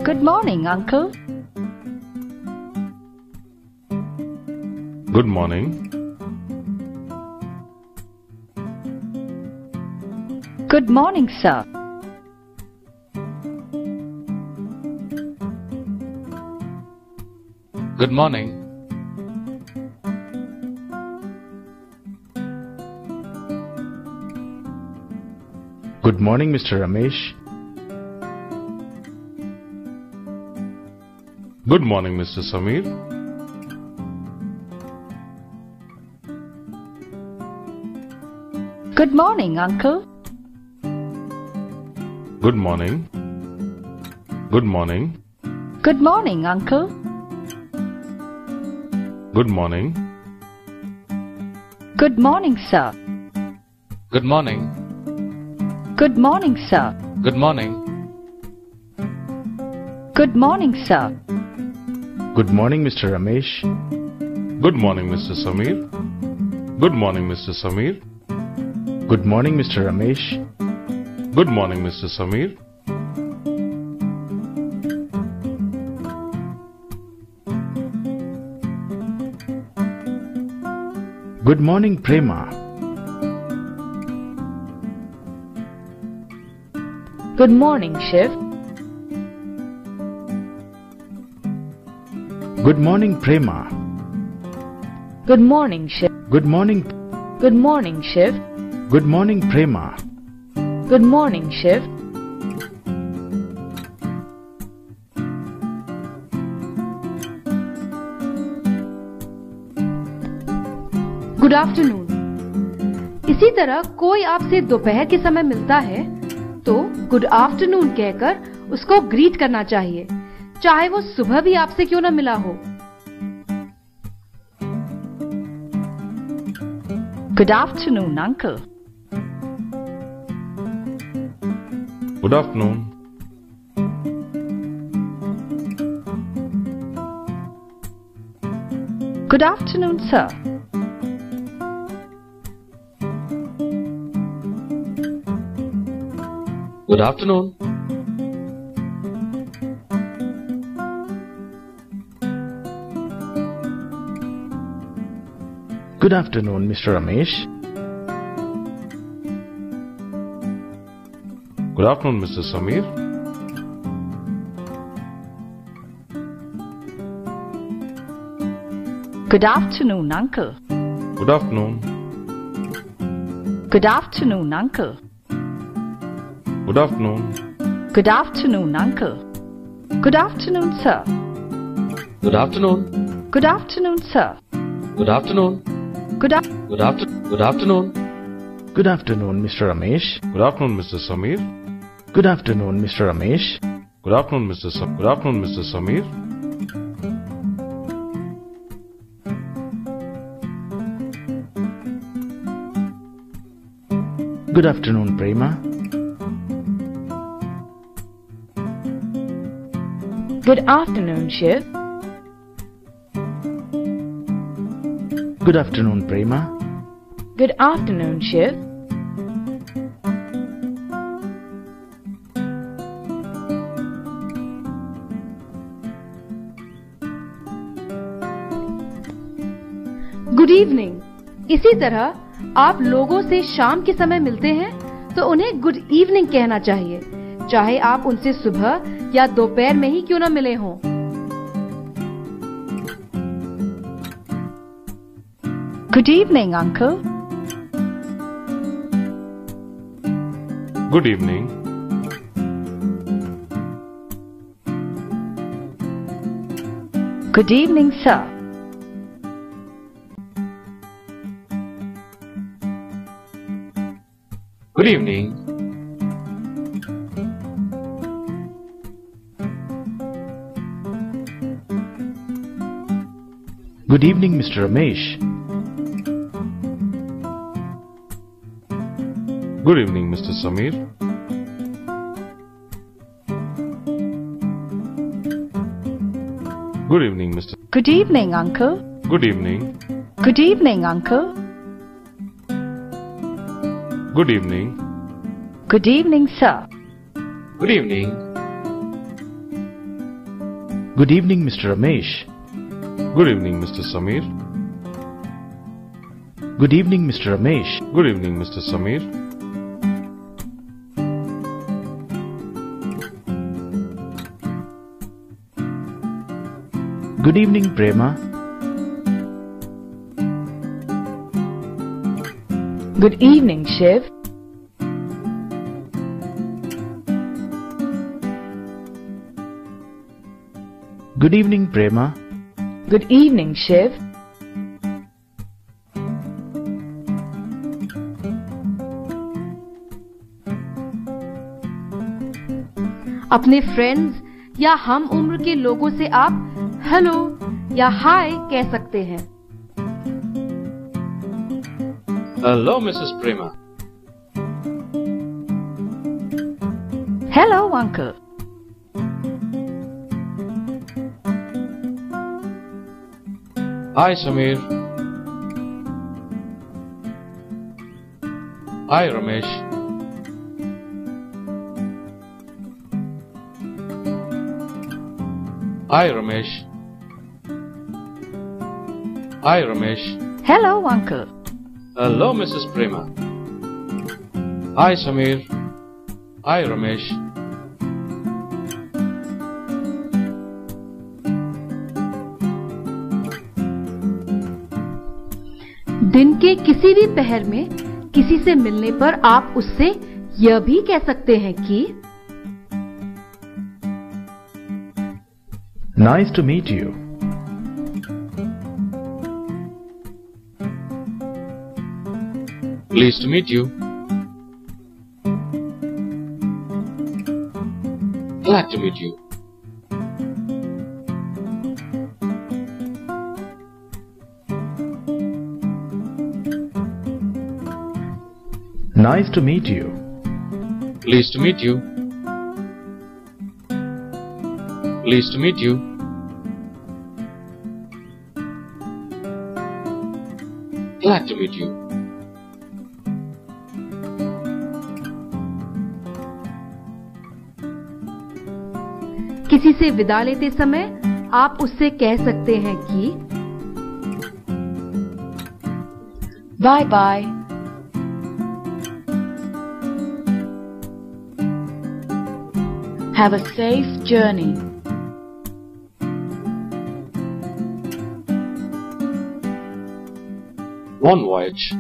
Good morning, Uncle. Good morning. Good morning, sir. Good morning. Good morning, Mr. Ramesh. Good morning, Mr. Samir. Good morning, Uncle. Good morning. Good morning. Good morning, Uncle. Good morning. Good morning, sir. Good morning. Good morning, sir. Good morning. Good morning, sir. Good morning, Mr. Ramesh. Good morning, Mr. Samir. Good morning, Mr. Samir. Good morning, Mr. Ramesh. Good morning, Mr. Samir. Good morning, Prema. Good morning, Shiv. Good morning, Prema. Good morning, Shiv. Good morning. Good morning, Shiv. Good morning, Prema. Good morning, Shiv. Good afternoon. इसी तरह कोई आपसे दोपहर के समय मिलता है तो गुड आफ्टरनून कहकर उसको ग्रीट करना चाहिए, चाहे वो सुबह भी आपसे क्यों न मिला हो। Good afternoon, Uncle. Good afternoon. Good afternoon, sir. Good afternoon. Good afternoon, Mr. Ramesh. Good afternoon, Mr. Samir. Good afternoon, Uncle. Good afternoon. Good afternoon, Uncle. Good afternoon. Good afternoon, Uncle. Good afternoon, sir. Good afternoon. Good afternoon, sir. Good afternoon. Good Good afternoon. Good afternoon, Mr. Ramesh. Good afternoon, Mr. Samir. Good afternoon, Mr. Ramesh. Good afternoon, Good afternoon, Mr. Samir. Good afternoon, Prema. Good afternoon, Shiv. Good afternoon, Prema. Good afternoon, Shiv. Good evening. इसी तरह आप लोगों से शाम के समय मिलते हैं तो उन्हें गुड इवनिंग कहना चाहिए, चाहे आप उनसे सुबह या दोपहर में ही क्यों न मिले हों। Good evening, Uncle. Good evening. Good evening, sir. Good evening. Good evening, Mr. Ramesh. Good evening, Mr. Samir. Good evening, Uncle. Good evening. Good evening, Uncle. Good evening. Good evening, sir. Good evening. Good evening, Mr. Ramesh. Good evening, Mr. Samir. Good evening, Mr. Ramesh. Good evening, Mr. Samir. Good evening, Prema. Good evening, Shiv. Good evening, Prema. Good evening, Shiv. अपने friends या हम उम्र के लोगों से आप hello या हाय कह सकते हैं। Hello, Mrs. Prema. Hello, Uncle. Hi, Samir. Hi, Ramesh. Hi, Ramesh. Hi, Ramesh. Hello, Uncle. Hello, Mrs. Prema. Hi, Samir. Hi, Ramesh. दिन के किसी भी पहर में किसी से मिलने पर आप उससे यह भी कह सकते हैं कि Nice to meet you. Pleased to meet you. Glad to meet you. Nice to meet you. Pleased to meet you. Pleased to meet you. Glad to meet you. किसी से विदा लेते समय आप उससे कह सकते हैं कि Bye bye. Have a safe journey. One voyage.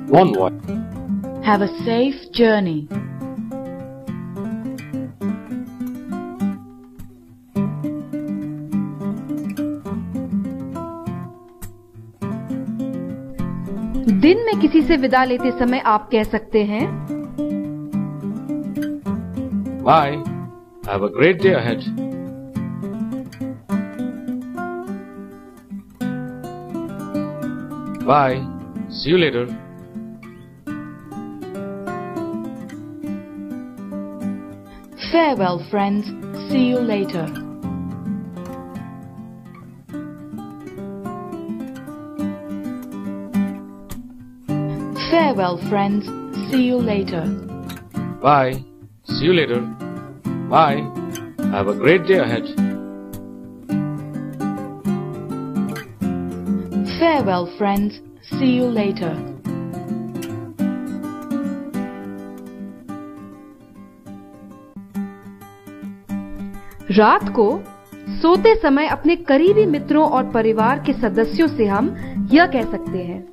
One voyage. Have a safe journey. दिन में किसी से विदा लेते समय आप कह सकते हैं Bye. Have a great day ahead. Bye. See you later. Farewell, friends. See you later. Farewell, friends. See you later. Bye. See you later. Bye. Have a great day ahead. Farewell, friends. See you later. रात को सोते समय अपने करीबी मित्रों और परिवार के सदस्यों से हम यह कह सकते हैं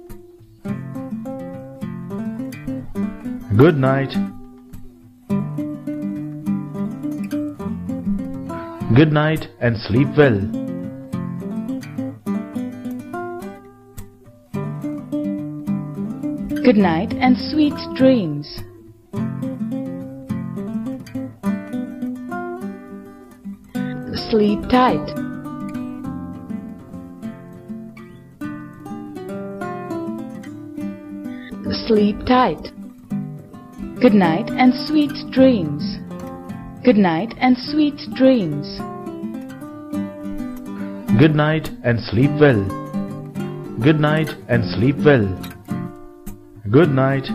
Good night. Good night and sleep well. Good night and sweet dreams. Sleep tight. Sleep tight. Good night and sweet dreams. Good night and sweet dreams. Good night and sleep well. Good night and sleep well. Good night.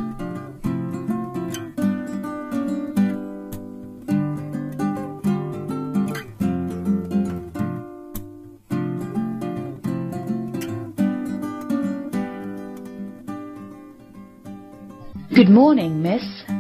Good morning, miss.